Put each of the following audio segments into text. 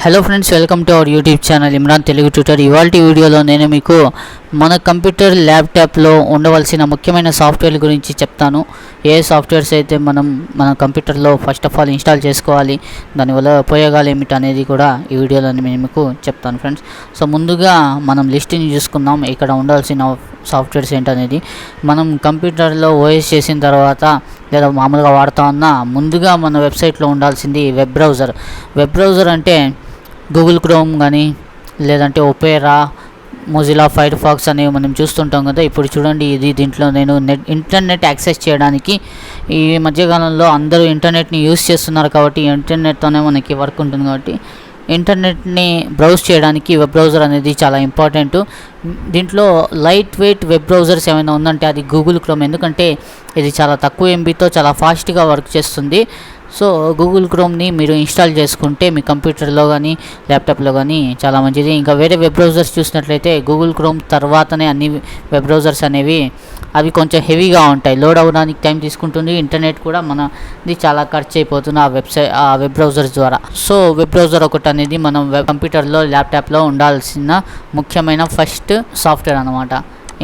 Hello friends, welcome to our YouTube channel Imran Telugu tutor. ఇవాల్టి వీడియోలో నేను మీకు మన కంప్యూటర్ ల్యాప్టాప్లో ఉండవలసిన ముఖ్యమైన సాఫ్ట్వేర్ల గురించి చెప్తాను. ఏ సాఫ్ట్వేర్స్ అయితే మన కంప్యూటర్లో ఫస్ట్ ఆఫ్ ఆల్ ఇన్స్టాల్ చేసుకోవాలి, దానివల్ల ఉపయోగాలు ఏమిటి అనేది కూడా ఈ వీడియోలో నేను మీకు చెప్తాను ఫ్రెండ్స్. సో ముందుగా మనం లిస్ట్ని చూసుకుందాం, ఇక్కడ ఉండాల్సిన సాఫ్ట్వేర్స్ ఏంటనేది. మనం కంప్యూటర్లో ఓఎస్ చేసిన తర్వాత లేదా మామూలుగా వాడుతా ఉన్నా ముందుగా మన వెబ్సైట్లో ఉండాల్సింది వెబ్ బ్రౌజర్. వెబ్ బ్రౌజర్ అంటే గూగుల్ క్రోమ్ కానీ లేదంటే ఒపేరా, మొజిలా ఫైర్ ఫాక్స్ అనేవి మనం చూస్తుంటాం కదా. ఇప్పుడు చూడండి, దీంట్లో నేను ఇంటర్నెట్ యాక్సెస్ చేయడానికి ఈ మధ్యకాలంలో అందరూ ఇంటర్నెట్ని యూస్ చేస్తున్నారు కాబట్టి ఇంటర్నెట్తోనే మనకి వర్క్ ఉంటుంది కాబట్టి ఇంటర్నెట్ని బ్రౌజ్ చేయడానికి వెబ్ బ్రౌజర్ అనేది చాలా ఇంపార్టెంట్. దీంట్లో లైట్ వెయిట్ వెబ్ బ్రౌజర్స్ ఏమైనా ఉందంటే అది గూగుల్ క్రోమ్, ఎందుకంటే ఇది చాలా తక్కువ ఎంబీతో చాలా ఫాస్ట్గా వర్క్ చేస్తుంది. సో గూగుల్ క్రోమ్ని మీరు ఇన్స్టాల్ చేసుకుంటే మీ కంప్యూటర్లో కానీ ల్యాప్టాప్లో కానీ చాలా మంచిది. ఇంకా వేరే వెబ్ బ్రౌజర్స్ చూసినట్లయితే గూగుల్ క్రోమ్ తర్వాతనే అన్ని వెబ్ బ్రౌజర్స్ అనేవి అవి కొంచెం హెవీగా ఉంటాయి, లోడ్ అవ్వడానికి టైం తీసుకుంటుంది, ఇంటర్నెట్ కూడా మనది చాలా ఖర్చు అయిపోతుంది ఆ వెబ్ బ్రౌజర్స్ ద్వారా. సో వెబ్ బ్రౌజర్ ఒకటి అనేది మనం కంప్యూటర్లో ల్యాప్టాప్లో ఉండాల్సిన ముఖ్యమైన ఫస్ట్ సాఫ్ట్వేర్ అన్నమాట.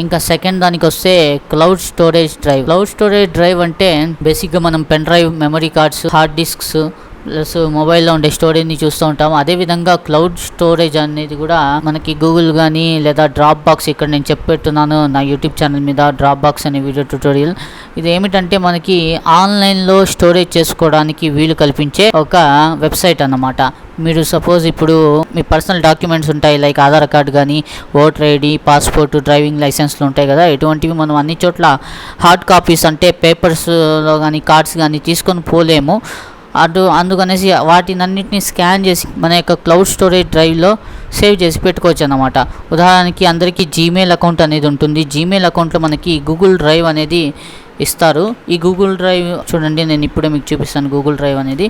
ఇంకా సెకండ్ దానికి వస్తే cloud storage drive. Cloud storage drive అంటే బేసిక్గా మనం pen drive, memory cards, hard discs plus మొబైల్లో ఉండే స్టోరేజ్ని చూస్తూ ఉంటాము. అదేవిధంగా క్లౌడ్ స్టోరేజ్ అనేది కూడా మనకి గూగుల్ కానీ లేదా డ్రాప్ బాక్స్, ఇక్కడ నేను చెప్పెట్టున్నాను నా యూట్యూబ్ ఛానల్ మీద డ్రాప్ బాక్స్ అనే వీడియో ట్యూటోరియల్. ఇది ఏమిటంటే మనకి ఆన్లైన్లో స్టోరేజ్ చేసుకోవడానికి వీలు కల్పించే ఒక వెబ్సైట్ అన్నమాట. మీరు సపోజ్ ఇప్పుడు మీ పర్సనల్ డాక్యుమెంట్స్ ఉంటాయి, లైక్ ఆధార్ కార్డు కానీ, ఓటర్ ఐడి, పాస్పోర్ట్, డ్రైవింగ్ లైసెన్స్లు ఉంటాయి కదా. ఇటువంటివి మనం అన్ని చోట్ల హార్డ్ కాపీస్ అంటే పేపర్స్లో కానీ కార్డ్స్ కానీ తీసుకొని పోలేము. అందుకనేసి వాటినన్నిటిని స్కాన్ చేసి మన యొక్క క్లౌడ్ స్టోరేజ్ డ్రైవ్లో సేవ్ చేసి పెట్టుకోవచ్చు అన్నమాట. ఉదాహరణకి అందరికీ జీమెయిల్ అకౌంట్ అనేది ఉంటుంది. జీమెయిల్ అకౌంట్లో మనకి గూగుల్ డ్రైవ్ అనేది ఇస్తారు. ఈ గూగుల్ డ్రైవ్ చూడండి, నేను ఇప్పుడే మీకు చూపిస్తాను. గూగుల్ డ్రైవ్ అనేది,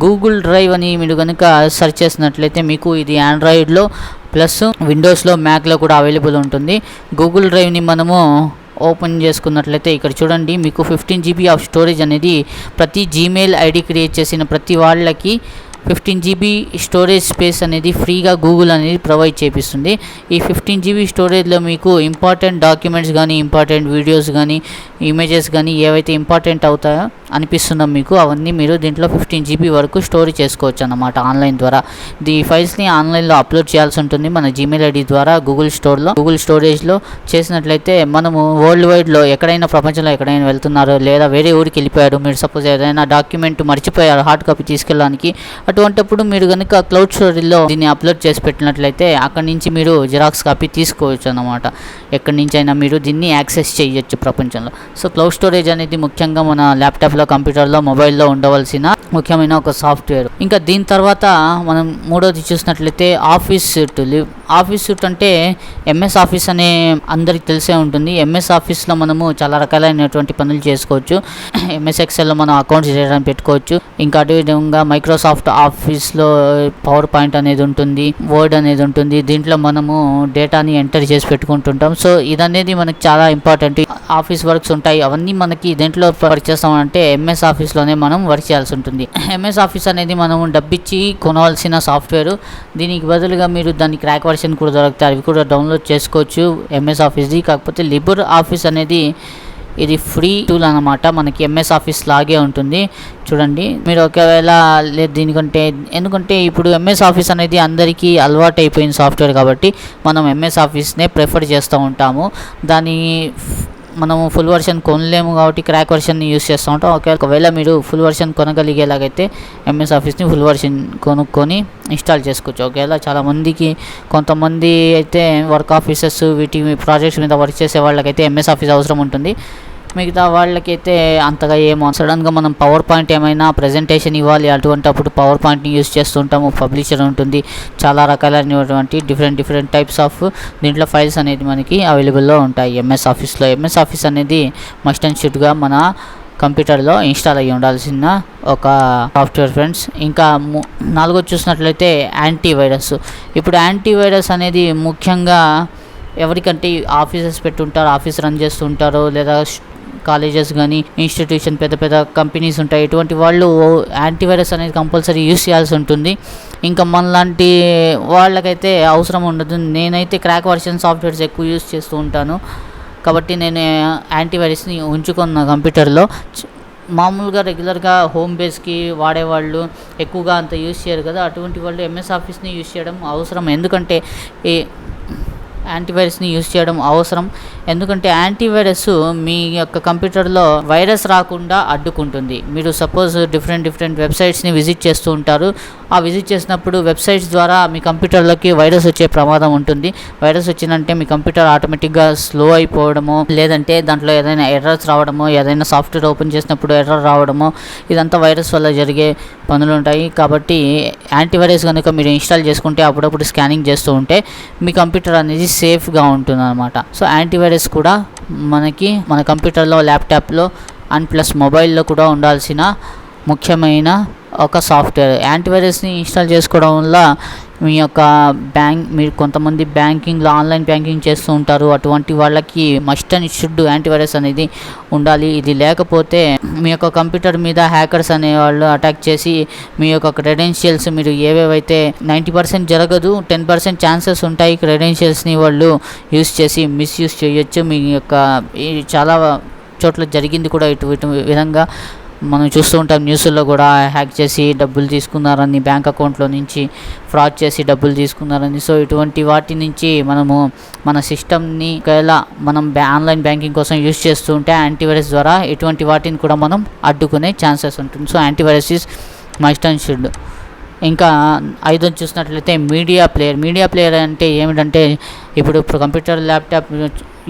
గూగుల్ డ్రైవ్ అని మీరు కనుక సెర్చ్ చేసినట్లయితే మీకు ఇది ఆండ్రాయిడ్లో ప్లస్ విండోస్లో, మ్యాక్లో కూడా అవైలబుల్ ఉంటుంది. గూగుల్ డ్రైవ్ని మనము ఓపెన్ చేసుకున్నట్లయితే ఇక్కడ చూడండి, మీకు 15 GB ఆఫ్ స్టోరేజ్ అనేది ప్రతి జీమెయిల్ ఐడి క్రియేట్ చేసిన ప్రతి వాళ్ళకి 15 GB స్టోరేజ్ స్పేస్ అనేది ఫ్రీగా గూగుల్ అనేది ప్రొవైడ్ చేపిస్తుంది. ఈ 15 GB స్టోరేజ్లో మీకు ఇంపార్టెంట్ డాక్యుమెంట్స్ కానీ, ఇంపార్టెంట్ వీడియోస్ కానీ, ఇమేజెస్ కానీ ఏవైతే ఇంపార్టెంట్ అవుతాయో అనిపిస్తుందో మీకు అవన్నీ మీరు దీంట్లో 15 GB వరకు స్టోర్ చేసుకోవచ్చు అన్నమాట ఆన్లైన్ ద్వారా. ఈ ఫైల్స్ని ఆన్లైన్లో అప్లోడ్ చేయాల్సి ఉంటుంది మన జీమెయిల్ ఐడి ద్వారా గూగుల్ స్టోరేజ్లో చేసినట్లయితే మనము వరల్డ్ వైడ్లో ఎక్కడైనా, ప్రపంచంలో ఎక్కడైనా వెళ్తున్నారో లేదా వేరే ఊరికి వెళ్ళిపోయారు, మీరు సపోజ్ ఏదైనా డాక్యుమెంట్ మర్చిపోయారు హార్డ్ కాపీ తీసుకెళ్ళడానికి, అటువంటిప్పుడు మీరు కనుక క్లౌడ్ స్టోరేజ్లో దీన్ని అప్లోడ్ చేసి పెట్టినట్లయితే అక్కడి నుంచి మీరు జిరాక్స్ కాపీ తీసుకోవచ్చు అన్నమాట. ఎక్కడి నుంచి అయినా మీరు దీన్ని యాక్సెస్ చేయొచ్చు ప్రపంచంలో. సో క్లౌడ్ స్టోరేజ్ అనేది ముఖ్యంగా మన ల్యాప్టాప్లో, కంప్యూటర్లో, మొబైల్లో ఉండవలసిన ముఖ్యమైన ఒక సాఫ్ట్వేర్. ఇంకా దీని తర్వాత మనం మూడోది చూసినట్లయితే ఆఫీస్ సూట్. ఆఫీస్ సూట్ అంటే ఎంఎస్ ఆఫీస్ అనే అందరికి తెలిసే ఉంటుంది. ఎంఎస్ ఆఫీస్లో మనము చాలా రకాలైనటువంటి పనులు చేసుకోవచ్చు. ఎంఎస్ ఎక్సెల్లో మనం అకౌంట్స్ చేయడానికి పెట్టుకోవచ్చు. ఇంకా అదేవిధంగా మైక్రోసాఫ్ట్ ఆఫీస్లో పవర్ పాయింట్ అనేది ఉంటుంది, వర్డ్ అనేది ఉంటుంది. దీంట్లో మనము డేటాని ఎంటర్ చేసి పెట్టుకుంటుంటాం. సో ఇదనేది మనకి చాలా ఇంపార్టెంట్. ఆఫీస్ వర్క్స్ ఉంటాయి, అవన్నీ మనకి దేంట్లో వర్క్ చేస్తామంటే ఎంఎస్ ఆఫీస్లోనే మనం వర్క్ చేయాల్సి ఉంటుంది. ఎంఎస్ ఆఫీస్ అనేది మనం డబ్బిచ్చి కొనవలసిన సాఫ్ట్వేర్. దీనికి బదులుగా మీరు దాని క్రాక్ వర్షన్ కూడా దొరుకుతాయి, అవి కూడా డౌన్లోడ్ చేసుకోవచ్చు ఎంఎస్ ఆఫీస్ది. కాకపోతే లిబర్ ఆఫీస్ అనేది ఇది ఫ్రీ టూల్ అన్నమాట, మనకి ఎంఎస్ ఆఫీస్ లాగే ఉంటుంది. చూడండి, మీరు ఒకవేళ లేదు దీనికంటే, ఎందుకంటే ఇప్పుడు ఎంఎస్ ఆఫీస్ అనేది అందరికీ అలవాటు అయిపోయిన సాఫ్ట్వేర్ కాబట్టి మనం ఎంఎస్ ఆఫీస్నే ప్రిఫర్ చేస్తూ ఉంటాము. మనము ఫుల్ వర్షన్ కొనలేము కాబట్టి క్రాక్ వర్షన్ని యూస్ చేస్తూ ఉంటాం. ఒకవేళ మీరు ఫుల్ వర్షన్ కొనగలిగేలాగైతే ఎంఎస్ ఆఫీస్ని ఫుల్ వర్షన్ కొనుక్కొని ఇన్స్టాల్ చేసుకోవచ్చు. ఒకవేళ కొంతమంది అయితే వర్క్ ఆఫీసెస్, వీటి ప్రాజెక్ట్స్ మీద వర్క్ చేసే వాళ్ళకైతే ఎంఎస్ ఆఫీస్ అవసరం ఉంటుంది. మిగతా వాళ్ళకైతే అంతగా ఏమో, సడన్గా మనం పవర్ పాయింట్ ఏమైనా ప్రజెంటేషన్ ఇవ్వాలి, అప్పుడు పవర్ పాయింట్ని యూస్ చేస్తుంటాము. పబ్లిషర్ ఉంటుంది, చాలా రకాలైనటువంటి డిఫరెంట్ టైప్స్ ఆఫ్ దీంట్లో ఫైల్స్ అనేది మనకి అవైలబుల్లో ఉంటాయి ఎంఎస్ ఆఫీస్లో. ఎంఎస్ ఆఫీస్ అనేది మస్ట్ అండ్ షుడ్గా మన కంప్యూటర్లో ఇన్స్టాల్ అయ్యి ఉండాల్సిన ఒక సాఫ్ట్వేర్ ఫ్రెండ్స్. ఇంకా నాలుగోది చూసినట్లయితే యాంటీవైరస్. ఇప్పుడు యాంటీవైరస్ అనేది ముఖ్యంగా ఎవరికంటే ఆఫీసెస్ పెట్టుంటారు, ఆఫీస్ రన్ చేస్తుంటారు, లేదా కాలేజెస్ కానీ ఇన్స్టిట్యూషన్ పెద్ద పెద్ద కంపెనీస్ ఉంటాయి. ఇటువంటి వాళ్ళు యాంటీవైరస్ అనేది కంపల్సరీ యూస్ చేయాల్సి ఉంటుంది. ఇంకా మనలాంటి వాళ్ళకైతే అవసరం ఉండదు. నేనైతే క్రాక్ వర్షన్ సాఫ్ట్వేర్స్ ఎక్కువ యూస్ చేస్తూ ఉంటాను కాబట్టి నేను యాంటీవైరస్ని ఉంచుకున్న కంప్యూటర్లో. మామూలుగా రెగ్యులర్గా హోమ్ బేస్కి వాడేవాళ్ళు ఎక్కువగా అంత యూస్ చేయరు కదా, అటువంటి వాళ్ళు ఎంఎస్ ఆఫీస్ని యూస్ చేయడం అవసరం. ఎందుకంటే ఈ యాంటీవైరస్ని యూస్ చేయడం అవసరం. ఎందుకంటే యాంటీవైరస్ మీ యొక్క కంప్యూటర్లో వైరస్ రాకుండా అడ్డుకుంటుంది. మీరు సపోజ్ డిఫరెంట్ వెబ్సైట్స్ని విజిట్ చేస్తూ ఉంటారు. ఆ విజిట్ చేసినప్పుడు వెబ్సైట్స్ ద్వారా మీ కంప్యూటర్లోకి వైరస్ వచ్చే ప్రమాదం ఉంటుంది. వైరస్ వచ్చిందంటే మీ కంప్యూటర్ ఆటోమేటిక్గా స్లో అయిపోవడము, లేదంటే దాంట్లో ఏదైనా ఎర్రర్స్ రావడము, ఏదైనా సాఫ్ట్వేర్ ఓపెన్ చేసినప్పుడు ఎర్రర్ రావడము, ఇదంతా వైరస్ వల్ల జరిగే పనులు ఉంటాయి. కాబట్టి యాంటీవైరస్ కనుక మీరు ఇన్స్టాల్ చేసుకుంటే అప్పుడప్పుడు స్కానింగ్ చేస్తూ ఉంటే మీ కంప్యూటర్ అనేది సేఫ్గా ఉంటుంది అనమాట. సో యాంటీవైరస్ కూడా మనకి మన కంప్యూటర్లో, ల్యాప్టాప్లో అండ్ ప్లస్ మొబైల్లో కూడా ఉండాల్సిన ముఖ్యమైన ఒక సాఫ్ట్వేర్. యాంటీవైరస్ని ఇన్స్టాల్ చేసుకోవడం వల్ల మీ యొక్క మీరు కొంతమంది బ్యాంకింగ్లో ఆన్లైన్ బ్యాంకింగ్ చేస్తూ ఉంటారు. అటువంటి వాళ్ళకి మస్ట్ అండ్ షుడ్ యాంటీవైరస్ అనేది ఉండాలి. ఇది లేకపోతే మీ యొక్క కంప్యూటర్ మీద హ్యాకర్స్ అనేవాళ్ళు అటాక్ చేసి మీ యొక్క క్రెడెన్షియల్స్, మీరు ఏవేవైతే 90% జరగదు, 10% ఛాన్సెస్ ఉంటాయి క్రెడెన్షియల్స్ని వాళ్ళు యూస్ చేసి మిస్యూజ్ చేయొచ్చు. మీ యొక్క చాలా చోట్ల జరిగింది కూడా ఇటు విధంగా మనం చూస్తూ ఉంటాం. న్యూస్లో కూడా హ్యాక్ చేసి డబ్బులు తీసుకున్నారని, బ్యాంక్ అకౌంట్లో నుంచి ఫ్రాడ్ చేసి డబ్బులు తీసుకున్నారని. సో ఇటువంటి వాటి నుంచి మనము మన సిస్టమ్ని ఒకవేళ మనం ఆన్లైన్ బ్యాంకింగ్ కోసం యూజ్ చేస్తూ ఉంటే యాంటీవైరస్ ద్వారా ఇటువంటి వాటిని కూడా మనం అడ్డుకునే ఛాన్సెస్ ఉంటుంది. So antivirus is must and should. ఇంకా 5 చూసినట్లయితే మీడియా ప్లేయర్ అంటే ఏమిటంటే ఇప్పుడు కంప్యూటర్, ల్యాప్టాప్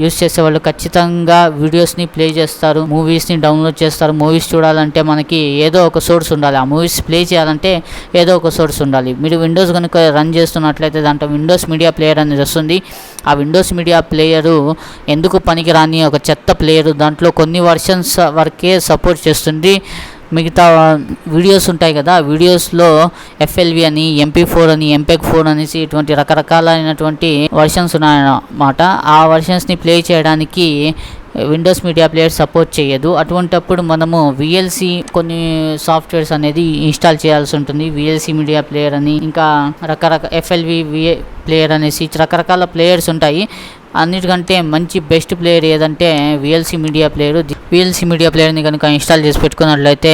యూస్ చేసేవాళ్ళు ఖచ్చితంగా వీడియోస్ని ప్లే చేస్తారు, మూవీస్ని డౌన్లోడ్ చేస్తారు. మూవీస్ చూడాలంటే మనకి ఏదో ఒక సోర్స్ ఉండాలి, ఆ మూవీస్ ప్లే చేయాలంటే ఏదో ఒక సోర్స్ ఉండాలి. మీరు విండోస్ కనుక రన్ చేస్తున్నట్లయితే దాంట్లో విండోస్ మీడియా ప్లేయర్ అనేది వస్తుంది. ఆ విండోస్ మీడియా ప్లేయరు ఎందుకు పనికిరాని ఒక చెత్త ప్లేయరు. దాంట్లో కొన్ని వర్షన్స్ వరకే సపోర్ట్ చేస్తుంది. మిగతా వీడియోస్ ఉంటాయి కదా, ఆ వీడియోస్లో FLV అని, MP4 అని, MPEG-4 అనేసి ఇటువంటి రకరకాలైనటువంటి వర్షన్స్ ఉన్నాయన్నమాట. ఆ వర్షన్స్ని ప్లే చేయడానికి విండోస్ మీడియా ప్లేయర్ సపోర్ట్ చేయదు. అటువంటప్పుడు మనము VLC కొన్ని సాఫ్ట్వేర్స్ అనేది ఇన్స్టాల్ చేయాల్సి ఉంటుంది. VLC మీడియా ప్లేయర్ అని, ఇంకా FLV ప్లేయర్ అనేసి రకరకాల ప్లేయర్స్ ఉంటాయి. అన్నిటికంటే మంచి బెస్ట్ ప్లేయర్ ఏదంటే VLC media player. VLC media ప్లేయర్ని కనుక ఇన్స్టాల్ చేసి పెట్టుకున్నట్లయితే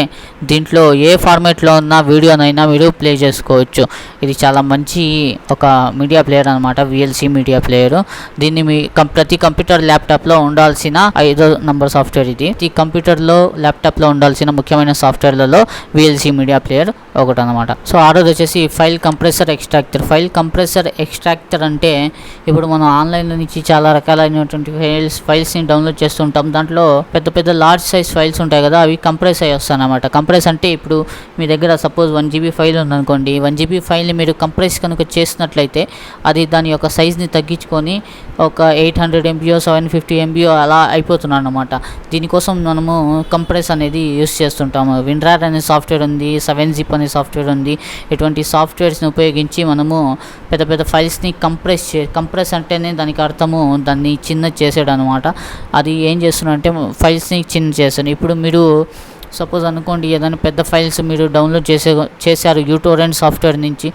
దీంట్లో ఏ ఫార్మాట్లో ఉన్న వీడియోనైనా మీరు ప్లే చేసుకోవచ్చు. ఇది చాలా మంచి ఒక మీడియా ప్లేయర్ అనమాట, VLC మీడియా ప్లేయర్. దీన్ని మీ ప్రతి కంప్యూటర్, ల్యాప్టాప్లో ఉండాల్సిన 5వ నంబర్ సాఫ్ట్వేర్ ఇది. ఈ కంప్యూటర్లో, ల్యాప్టాప్లో ఉండాల్సిన ముఖ్యమైన సాఫ్ట్వేర్లలో VLC మీడియా ప్లేయర్ ఒకటి అనమాట. సో 6వది వచ్చేసి ఫైల్ కంప్రెసర్ ఎక్స్ట్రాక్టర్ అంటే ఇప్పుడు మనం ఆన్లైన్లో నుంచి చాలా రకాలైనటువంటి ఫైల్స్ని డౌన్లోడ్ చేస్తుంటాం. దాంట్లో పెద్ద లార్జ్ సైజ్ ఫైల్స్ ఉంటాయి కదా, అవి కంప్రెస్ అయ్యి వస్తాయి అన్నమాట. కంప్రెస్ అంటే ఇప్పుడు మీ దగ్గర సపోజ్ 1 GB ఫైల్ ఉందనుకోండి. 1 GB ఫైల్ని మీరు కంప్రెస్ కనుక చేసినట్లయితే అది దాని యొక్క సైజ్ని తగ్గించుకొని ఒక 800 MB 750 MB అలా అయిపోతున్నాను అన్నమాట. దీనికోసం మనము కంప్రెస్ అనేది యూస్ చేస్తుంటాము. WinRAR అనే సాఫ్ట్వేర్ ఉంది, 7zip అనే సాఫ్ట్వేర్ ఉంది. ఇటువంటి సాఫ్ట్వేర్స్ని ఉపయోగించి మనము పెద్ద ఫైల్స్ని కంప్రెస్ అంటేనే దానికి అర్థము దాన్ని చిన్న చేసాడు అనమాట. అది ఏం చేస్తున్నాడంటే ఫైల్స్ని చిన్న చేశాను. ఇప్పుడు మీరు సపోజ్ అనుకోండి, ఏదైనా పెద్ద ఫైల్స్ మీరు డౌన్లోడ్ చేశారు uTorrent సాఫ్ట్వేర్ నుంచి,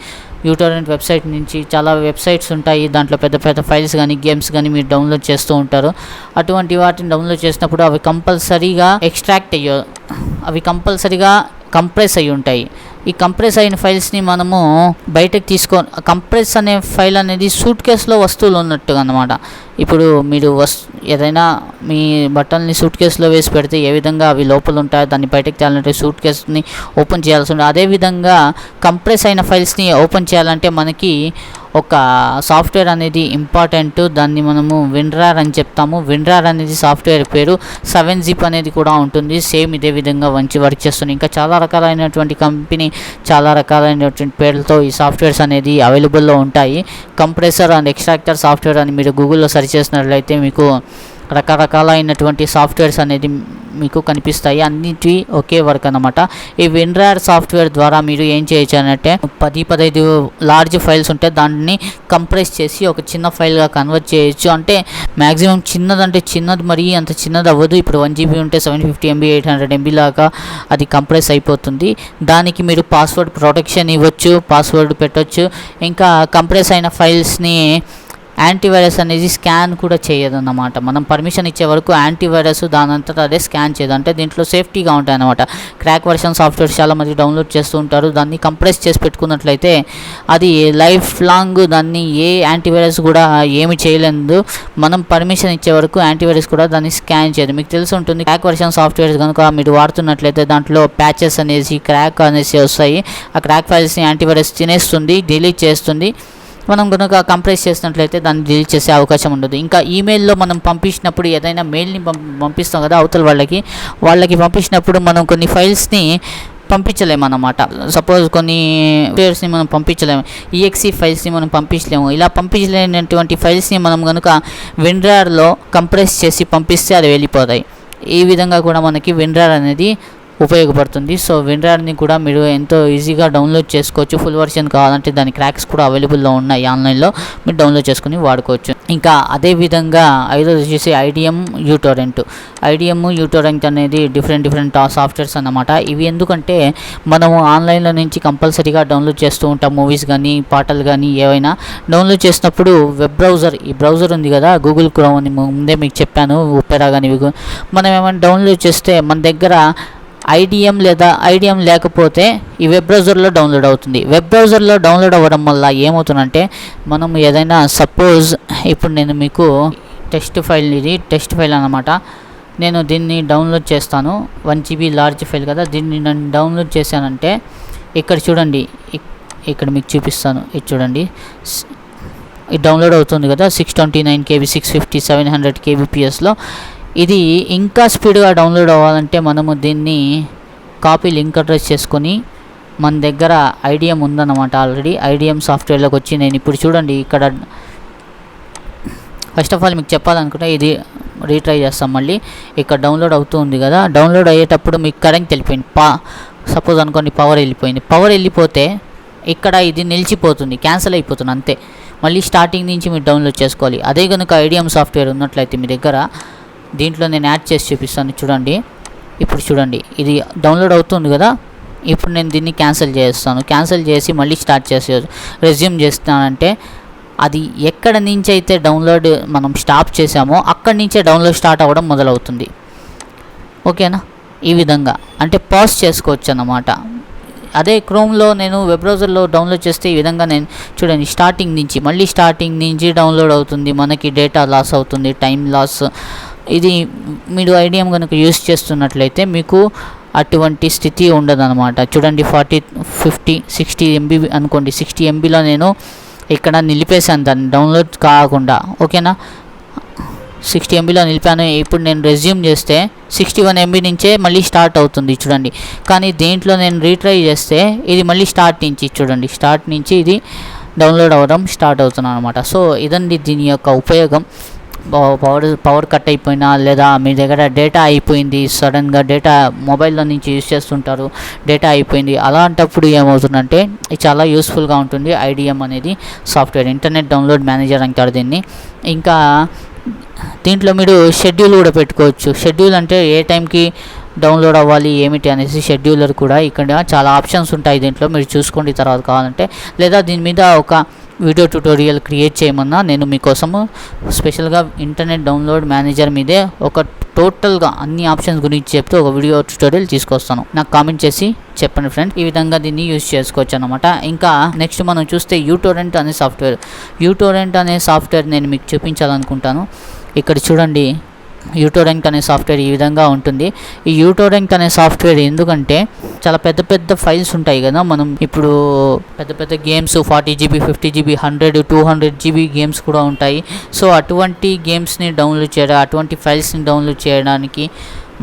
uTorrent వెబ్సైట్ నుంచి. చాలా వెబ్సైట్స్ ఉంటాయి, దాంట్లో పెద్ద ఫైల్స్ కానీ, గేమ్స్ కానీ మీరు డౌన్లోడ్ చేస్తూ ఉంటారు. అటువంటి వాటిని డౌన్లోడ్ చేసినప్పుడు అవి కంపల్సరీగా కంప్రెస్ అయ్యి ఉంటాయి. ఈ కంప్రెస్ అయిన ఫైల్స్ని మనము బయటకు కంప్రెస్ అనే ఫైల్ అనేది సూట్ కేసులో వస్తువులు ఉన్నట్టుగా అన్నమాట. ఇప్పుడు మీరు ఏదైనా మీ బట్టల్ని సూట్ కేసులో వేసి పెడితే ఏ విధంగా అవి లోపల ఉంటాయో దాన్ని బయటకు తేయాలంటే సూట్ కేసుని ఓపెన్ చేయాల్సి ఉంటుంది. అదేవిధంగా కంప్రెస్ అయిన ఫైల్స్ని ఓపెన్ చేయాలంటే మనకి ఒక సాఫ్ట్వేర్ అనేది ఇంపార్టెంట్. దాన్ని మనము WinRAR అని చెప్తాము. WinRAR అనేది సాఫ్ట్వేర్ పేరు. 7zip అనేది కూడా ఉంటుంది, సేమ్ ఇదే విధంగా మంచి వర్క్ చేస్తుంది. ఇంకా చాలా రకాలైనటువంటి కంపెనీ, చాలా రకాలైనటువంటి పేర్లతో ఈ సాఫ్ట్వేర్స్ అనేది అవైలబుల్లో ఉంటాయి. కంప్రెసర్ అండ్ ఎక్స్ట్రాక్టర్ సాఫ్ట్వేర్ అని మీరు గూగుల్లో సెర్చ్ చేసినట్లయితే మీకు రకరకాలైనటువంటి సాఫ్ట్వేర్స్ అనేది మీకు కనిపిస్తాయి. అన్నిటి ఒకే వర్క్ అన్నమాట. ఈ WinRAR సాఫ్ట్వేర్ ద్వారా మీరు ఏం చేయొచ్చు అంటే 10-15 లార్జ్ ఫైల్స్ ఉంటే దాన్ని కంప్రెస్ చేసి ఒక చిన్న ఫైల్గా కన్వర్ట్ చేయొచ్చు. అంటే మ్యాక్సిమం చిన్నదంటే చిన్నది, మరీ అంత చిన్నది అవ్వదు. ఇప్పుడు 1 GB ఉంటే 750 MB 800 MB లాగా అది కంప్రెస్ అయిపోతుంది. దానికి మీరు పాస్వర్డ్ ప్రొటెక్షన్ ఇవ్వచ్చు, పాస్వర్డ్ పెట్టవచ్చు. ఇంకా కంప్రెస్ అయిన ఫైల్స్ని యాంటీవైరస్ అనేది స్కాన్ కూడా చేయదన్నమాట. మనం పర్మిషన్ ఇచ్చే వరకు యాంటీవైరస్ దానంతటా అదే స్కాన్ చేయదు. అంటే దీంట్లో సేఫ్టీగా ఉంటాయన్నమాట. క్రాక్ వర్షన్ సాఫ్ట్వేర్ చాలామంది డౌన్లోడ్ చేస్తూ ఉంటారు. దాన్ని కంప్రెస్ చేసి పెట్టుకున్నట్లయితే అది లైఫ్ లాంగ్ దాన్ని ఏ యాంటీవైరస్ కూడా ఏమి చేయలేదు. మనం పర్మిషన్ ఇచ్చే వరకు యాంటీవైరస్ కూడా దాన్ని స్కాన్ చేయదు. మీకు తెలిసి ఉంటుంది, క్రాక్ వర్షన్ సాఫ్ట్వేర్స్ కనుక మీరు వాడుతున్నట్లయితే దాంట్లో ప్యాచెస్ అనేసి క్రాక్ అనేసి వస్తాయి. ఆ క్రాక్ ఫైల్స్ని యాంటీవైరస్ తినేస్తుంది, డిలీట్ చేస్తుంది. మనం కనుక కంప్రెస్ చేసినట్లయితే దాన్ని డిలీట్ చేసే అవకాశం ఉండదు. ఇంకా ఈమెయిల్లో మనం పంపించినప్పుడు ఏదైనా మెయిల్ని పంపిస్తాం కదా అవతల వాళ్ళకి పంపించినప్పుడు మనం కొన్ని ఫైల్స్ని పంపించలేమన్నమాట. సపోజ్ కొన్ని ఫైల్స్ని మనం పంపించలేము, EXE ఫైల్స్ని మనం పంపించలేము. ఇలా పంపించలేనటువంటి ఫైల్స్ని మనం కనుక WinRARలో కంప్రెస్ చేసి పంపిస్తే అది వెళ్ళిపోతాయి. ఈ విధంగా కూడా మనకి WinRAR అనేది ఉపయోగపడుతుంది. సో WinRARని కూడా మీరు ఎంతో ఈజీగా డౌన్లోడ్ చేసుకోవచ్చు. ఫుల్ వర్షన్ కావాలంటే దాని క్రాక్స్ కూడా అవైలబుల్లో ఉన్నాయి, ఆన్లైన్లో మీరు డౌన్లోడ్ చేసుకుని వాడుకోవచ్చు. ఇంకా అదేవిధంగా ఐదోది వచ్చేసి IDM uTorrent అనేది డిఫరెంట్ సాఫ్ట్వేర్స్ అన్నమాట. ఇవి ఎందుకంటే మనము ఆన్లైన్లో నుంచి కంపల్సరీగా డౌన్లోడ్ చేస్తూ ఉంటాం. మూవీస్ కానీ పాటలు కానీ ఏవైనా డౌన్లోడ్ చేసినప్పుడు ఈ బ్రౌజర్ ఉంది కదా, గూగుల్ క్రోమ్ అని ముందే మీకు చెప్పాను, ఒపెరా కానీ మనం ఏమైనా డౌన్లోడ్ చేస్తే మన దగ్గర ఐడిఎం లేకపోతే ఈ వెబ్ బ్రౌజర్లో డౌన్లోడ్ అవుతుంది. వెబ్ బ్రౌజర్లో డౌన్లోడ్ అవ్వడం వల్ల ఏమవుతుందంటే మనం ఏదైనా సపోజ్ ఇప్పుడు నేను మీకు టెక్స్ట్ ఫైల్ అన్నమాట. నేను దీన్ని డౌన్లోడ్ చేస్తాను. 1 GB లార్జ్ ఫైల్ కదా, దీన్ని నేను డౌన్లోడ్ చేశానంటే ఇక్కడ చూడండి, ఇక్కడ మీకు చూపిస్తాను. ఇది చూడండి, ఇది డౌన్లోడ్ అవుతుంది కదా 629 KB 650 700 kbpsలో. ఇది ఇంకా స్పీడ్గా డౌన్లోడ్ అవ్వాలంటే మనము దీన్ని కాపీ లింక్ అడ్రస్ చేసుకొని, మన దగ్గర IDM ఉందన్నమాట ఆల్రెడీ. IDM సాఫ్ట్వేర్లోకి వచ్చి నేను ఇప్పుడు చూడండి, ఇక్కడ ఫస్ట్ ఆఫ్ ఆల్ మీకు చెప్పాలనుకుంటే ఇది రీట్రై చేస్తాం. మళ్ళీ ఇక్కడ డౌన్లోడ్ అవుతూ ఉంది కదా, డౌన్లోడ్ అయ్యేటప్పుడు మీకు కరెంట్ వెళ్ళిపోయింది. సపోజ్ అనుకోండి పవర్ వెళ్ళిపోతే ఇక్కడ ఇది నిలిచిపోతుంది, క్యాన్సిల్ అయిపోతుంది అంతే. మళ్ళీ స్టార్టింగ్ నుంచి మీరు డౌన్లోడ్ చేసుకోవాలి. అదే కనుక IDM సాఫ్ట్వేర్ ఉన్నట్లయితే మీ దగ్గర, దీంట్లో నేను యాడ్ చేసి చూపిస్తాను చూడండి. ఇప్పుడు చూడండి, ఇది డౌన్లోడ్ అవుతుంది కదా, ఇప్పుడు నేను దీన్ని క్యాన్సిల్ చేసి మళ్ళీ స్టార్ట్ రెజ్యూమ్ చేస్తానంటే అది ఎక్కడ నుంచి అయితే డౌన్లోడ్ మనం స్టాప్ చేసామో అక్కడి నుంచే డౌన్లోడ్ స్టార్ట్ అవ్వడం మొదలవుతుంది. ఓకేనా? ఈ విధంగా అంటే పాజ్ చేసుకోవచ్చు అన్నమాట. అదే క్రోమ్లో నేను వెబ్ బ్రౌజర్లో డౌన్లోడ్ చేస్తే ఈ విధంగా నేను చూడండి స్టార్టింగ్ నుంచి డౌన్లోడ్ అవుతుంది. మనకి డేటా లాస్ అవుతుంది, టైం లాస్. ఇది మీరు IDM కనుక యూస్ చేస్తున్నట్లయితే మీకు అటువంటి స్థితి ఉండదన్నమాట. చూడండి 40, 50, 60 MB అనుకోండి. 60 MBలో నేను ఇక్కడ నిలిపేశాను దాన్ని డౌన్లోడ్ కాకుండా. ఓకేనా? 60 MBలో నిలిపాను. ఇప్పుడు నేను రెజ్యూమ్ చేస్తే 61 MB నుంచే మళ్ళీ స్టార్ట్ అవుతుంది చూడండి. కానీ దీంట్లో నేను రీట్రై చేస్తే ఇది మళ్ళీ స్టార్ట్ నుంచి ఇది డౌన్లోడ్ అవ్వడం స్టార్ట్ అవుతుంది అనమాట. సో ఇదండి దీని యొక్క ఉపయోగం. పవర్ కట్ అయిపోయినా లేదా మీ దగ్గర డేటా అయిపోయింది, సడన్గా డేటా మొబైల్లో నుంచి యూజ్ చేస్తుంటారు, డేటా అయిపోయింది, అలాంటప్పుడు ఏమవుతుందంటే ఇది చాలా యూస్ఫుల్గా ఉంటుంది. IDM అనేది సాఫ్ట్వేర్, ఇంటర్నెట్ డౌన్లోడ్ మేనేజర్ అంటారు దీన్ని. ఇంకా దీంట్లో మీరు షెడ్యూల్ కూడా పెట్టుకోవచ్చు. షెడ్యూల్ అంటే ఏ టైంకి డౌన్లోడ్ అవ్వాలి ఏమిటి అనేసి షెడ్యూలర్ కూడా ఇక్కడ చాలా ఆప్షన్స్ ఉంటాయి. దీంట్లో మీరు చూసుకోండి తర్వాత కావాలంటే, లేదా దీని మీద ఒక వీడియో ట్యుటోరియల్ క్రియేట్ చేయమన్నా నేను మీకోసము స్పెషల్గా ఇంటర్నెట్ డౌన్లోడ్ మేనేజర్ మీదే ఒక టోటల్గా అన్ని ఆప్షన్స్ గురించి చెప్తూ ఒక వీడియో ట్యుటోరియల్ తీసుకొస్తాను. నాకు కామెంట్ చేసి చెప్పండి ఫ్రెండ్. ఈ విధంగా దీన్ని యూజ్ చేసుకోవచ్చు అనమాట. ఇంకా నెక్స్ట్ మనం చూస్తే uTorrent అనే సాఫ్ట్వేర్ నేను మీకు చూపించాలనుకుంటాను. ఇక్కడ చూడండి, uTorrent అనే సాఫ్ట్వేర్ ఈ విధంగా ఉంటుంది. ఈ uTorrent అనే సాఫ్ట్వేర్ ఎందుకంటే చాలా పెద్ద ఫైల్స్ ఉంటాయి కదా, మనం ఇప్పుడు పెద్ద games 40 GB 50 GB 100 200 GB games కూడా ఉంటాయి. సో అటువంటి గేమ్స్ని డౌన్లోడ్ చేయడం, అటువంటి ఫైల్స్ని డౌన్లోడ్ చేయడానికి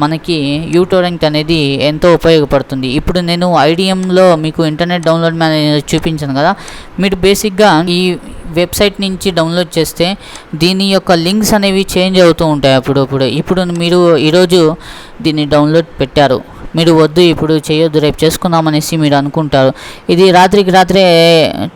మనకి uTorrent అనేది ఎంతో ఉపయోగపడుతుంది. ఇప్పుడు నేను IDMలో మీకు ఇంటర్నెట్ డౌన్లోడ్ మేనేజర్ చూపించాను కదా, మీరు బేసిక్గా ఈ వెబ్సైట్ నుంచి డౌన్లోడ్ చేస్తే దీని యొక్క లింక్స్ అనేవి చేంజ్ అవుతూ ఉంటాయి ఇప్పుడు మీరు ఈరోజు దీన్ని డౌన్లోడ్ పెట్టారు, మీరు వద్దు ఇప్పుడు చేయొద్దు రేపు చేసుకుందామనేసి మీరు అనుకుంటారు. ఇది రాత్రికి రాత్రే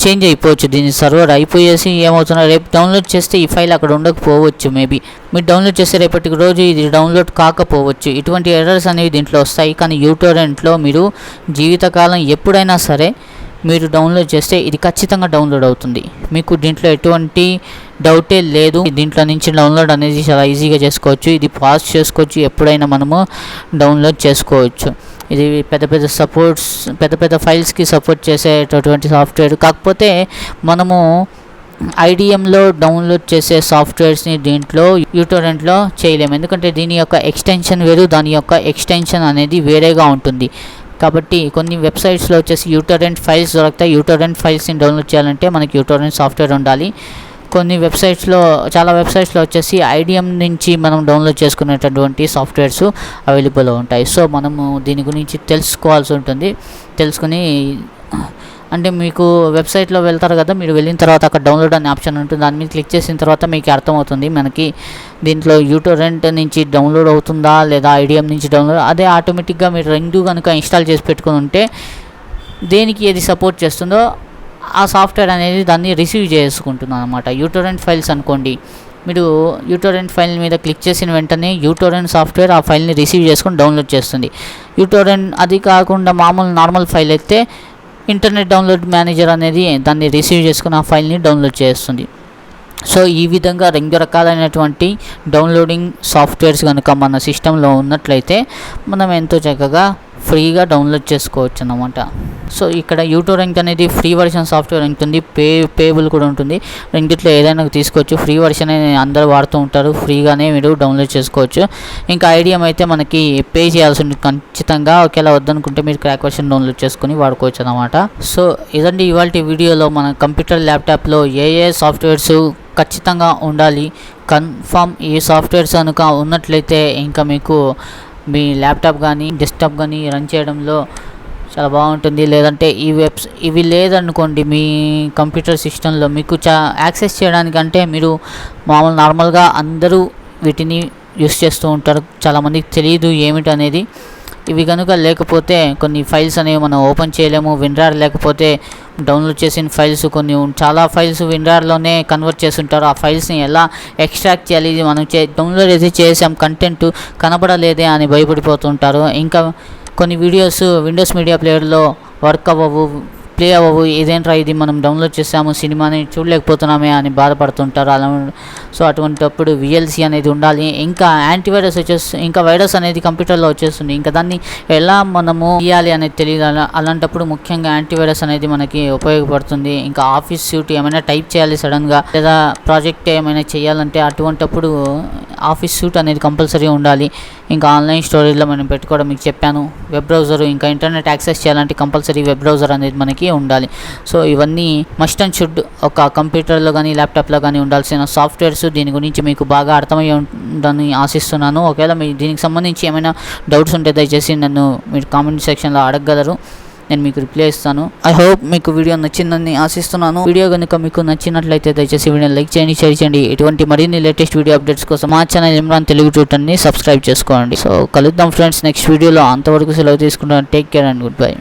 చేంజ్ అయిపోవచ్చు. దీని సర్వర్ అయిపోయేసి ఏమవుతున్నా రేపు డౌన్లోడ్ చేస్తే ఈ ఫైల్ అక్కడ ఉండకపోవచ్చు. మేబీ మీరు డౌన్లోడ్ చేస్తే రేపటికి రోజు ఇది డౌన్లోడ్ కాకపోవచ్చు. ఇటువంటి ఎర్రర్స్ అనేవి దీంట్లో వస్తాయి. కానీ uTorrentలో మీరు జీవితకాలం ఎప్పుడైనా సరే మీరు డౌన్లోడ్ చేస్తే ఇది ఖచ్చితంగా డౌన్లోడ్ అవుతుంది. మీకు దీంట్లో ఎటువంటి డౌటే లేదు. దీంట్లో నుంచి డౌన్లోడ్ అనేది చాలా ఈజీగా చేసుకోవచ్చు. ఇది పాజ్ చేసుకోవచ్చు, ఎప్పుడైనా మనము డౌన్లోడ్ చేసుకోవచ్చు. ఇది పెద్ద ఫైల్స్కి సపోర్ట్ చేసేటటువంటి సాఫ్ట్వేర్. కాకపోతే మనము ఐడిఎంలో డౌన్లోడ్ చేసే సాఫ్ట్వేర్స్ని దీంట్లో uTorrentలో చేయలేము. ఎందుకంటే దీని యొక్క ఎక్స్టెన్షన్ వేరు, దాని యొక్క ఎక్స్టెన్షన్ అనేది వేరేగా ఉంటుంది. కాబట్టి కొన్ని వెబ్సైట్స్లో వచ్చేసి uTorrent ఫైల్స్ దొరుకుతాయి. uTorrent ఫైల్స్ని డౌన్లోడ్ చేయాలంటే మనకి uTorrent సాఫ్ట్వేర్ ఉండాలి. చాలా వెబ్సైట్స్లో వచ్చేసి ఐడిఎం నుంచి మనం డౌన్లోడ్ చేసుకునేటటువంటి సాఫ్ట్వేర్స్ అవైలబుల్ ఉంటాయి. సో మనము దీని గురించి తెలుసుకోవాల్సి ఉంటుంది. తెలుసుకుని అంటే మీకు వెబ్సైట్లో వెళ్తారు కదా, మీరు వెళ్ళిన తర్వాత అక్కడ డౌన్లోడ్ అనే ఆప్షన్ ఉంటుంది. దాని మీద క్లిక్ చేసిన తర్వాత మీకు అర్థమవుతుంది మనకి దీంట్లో uTorrent నుంచి డౌన్లోడ్ అవుతుందా లేదా ఐడిఎం నుంచి డౌన్లోడ్. అదే ఆటోమేటిక్గా మీరు రెండు కనుక ఇన్స్టాల్ చేసి పెట్టుకుని ఉంటే దేనికి ఏది సపోర్ట్ చేస్తుందో ఆ సాఫ్ట్వేర్ అనేది దాన్ని రిసీవ్ చేసుకుంటుంది అన్నమాట. uTorrent ఫైల్స్ అనుకోండి, మీరు uTorrent ఫైల్ మీద క్లిక్ చేసిన వెంటనే uTorrent సాఫ్ట్వేర్ ఆ ఫైల్ని రిసీవ్ చేసుకొని డౌన్లోడ్ చేస్తుంది. uTorrent అది కాకుండా నార్మల్ ఫైల్ అయితే ఇంటర్నెట్ డౌన్లోడ్ మేనేజర్ అనేది దాన్ని రిసీవ్ చేసుకుని ఆ ఫైల్ని డౌన్లోడ్ చేస్తుంది. సో ఈ విధంగా రెండు రకాలైనటువంటి డౌన్లోడింగ్ సాఫ్ట్వేర్స్ కనుక మన సిస్టంలో ఉన్నట్లయితే మనం ఎంతో చక్కగా ఫ్రీగా డౌన్లోడ్ చేసుకోవచ్చు అన్నమాట. సో ఇక్కడ uTorrent అనేది ఫ్రీ వర్షన్ సాఫ్ట్వేర్ ఉంటుంది, పేబుల్ కూడా ఉంటుంది. రెండిట్లో ఏదైనా తీసుకోవచ్చు. ఫ్రీ వర్షన్ అందరూ వాడుతూ ఉంటారు, ఫ్రీగానే మీరు డౌన్లోడ్ చేసుకోవచ్చు. ఇంకా ఐడిఎం అయితే మనకి పే చేయాల్సి ఉంటుంది ఖచ్చితంగా. ఒకవేళ వద్దనుకుంటే మీరు క్రాక్ వర్షన్ డౌన్లోడ్ చేసుకుని వాడుకోవచ్చు అన్నమాట. సో ఇదండి ఇవాళ వీడియోలో మన కంప్యూటర్ ల్యాప్టాప్లో ఏ సాఫ్ట్వేర్స్ ఖచ్చితంగా ఉండాలి, కన్ఫర్మ్ ఈ సాఫ్ట్వేర్స్ కనుక ఉన్నట్లయితే ఇంకా మీకు మీ ల్యాప్టాప్ కానీ డెస్క్టాప్ కానీ రన్ చేయడంలో చాలా బాగుంటుంది. లేదంటే ఇవి లేదనుకోండి మీ కంప్యూటర్ సిస్టంలో మీకు యాక్సెస్ చేయడానికంటే మీరు నార్మల్గా అందరూ వీటిని యూస్ చేస్తూ ఉంటారు. చాలామందికి తెలియదు ఏమిటి అనేది. ఇవి కనుక లేకపోతే కొన్ని ఫైల్స్ అనేవి మనం ఓపెన్ చేయలేము. WinRAR లేకపోతే డౌన్లోడ్ చేసిన ఫైల్స్ చాలా ఫైల్స్ WinRARలోనే కన్వర్ట్ చేస్తుంటారు. ఆ ఫైల్స్ని ఎలా ఎక్స్ట్రాక్ట్ చేయాలి, మనం డౌన్లోడ్ అయితే చేసాం కంటెంట్ కనబడలేదే అని భయపడిపోతుంటారు. ఇంకా కొన్ని వీడియోస్ విండోస్ మీడియా ప్లేయర్లో వర్క్ అవ్వవు, ప్లే అవ్వవు. ఇదేంట్రా ఇది మనం డౌన్లోడ్ చేసాము సినిమాని చూడలేకపోతున్నామే అని బాధపడుతుంటారు. సో అటువంటిప్పుడు VLC అనేది ఉండాలి. ఇంకా యాంటీవైరస్ ఇంకా వైరస్ అనేది కంప్యూటర్లో వచ్చేస్తుంది. ఇంకా దాన్ని ఎలా మనము తీయాలి అనేది తెలియదు. అలాంటప్పుడు ముఖ్యంగా యాంటీవైరస్ అనేది మనకి ఉపయోగపడుతుంది. ఇంకా ఆఫీస్ సూట్ ఏమైనా టైప్ చేయాలి సడన్గా, లేదా ప్రాజెక్ట్ ఏమైనా చేయాలంటే అటువంటిప్పుడు ఆఫీస్ సూట్ అనేది కంపల్సరీ ఉండాలి. ఇంకా ఆన్లైన్ స్టోరేజ్లో మనం పెట్టుకోవడం మీకు చెప్పాను. వెబ్ బ్రౌజర్, ఇంకా ఇంటర్నెట్ యాక్సెస్ చేయాలంటే కంపల్సరీ వెబ్ బ్రౌజర్ అనేది మనకి ఉండాలి. సో ఇవన్నీ మస్ట్ అండ్ షుడ్ ఒక కంప్యూటర్లో కానీ ల్యాప్టాప్లో కానీ ఉండాల్సిన సాఫ్ట్వేర్స్. దీని గురించి మీకు బాగా అర్థమయ్యి ఉందని ఆశిస్తున్నాను. ఒకవేళ మీ దీనికి సంబంధించి ఏమైనా డౌట్స్ ఉంటే దయచేసి మీరు కామెంట్ సెక్షన్లో అడగగలరు, నేను మీకు రిప్లై ఇస్తాను. ఐ హోప్ మీకు వీడియో నచ్చిందని ఆశిస్తున్నాను. వీడియో కనుక మీకు నచ్చినట్లయితే దయచేసి వీడియోని లైక్ చేయండి, షేర్ చేయండి. ఇటువంటి మరిన్ని లేటెస్ట్ వీడియో అప్డేట్స్ కోసం మా ఛానల్ ఇమ్రాన్ తెలుగు ట్యూటర్ని సబ్స్క్రైబ్ చేసుకోండి. సో కలుద్దాం ఫ్రెండ్స్ నెక్స్ట్ వీడియోలో. అంతవరకు సెలవు తీసుకుంటాను. Take care and good bye.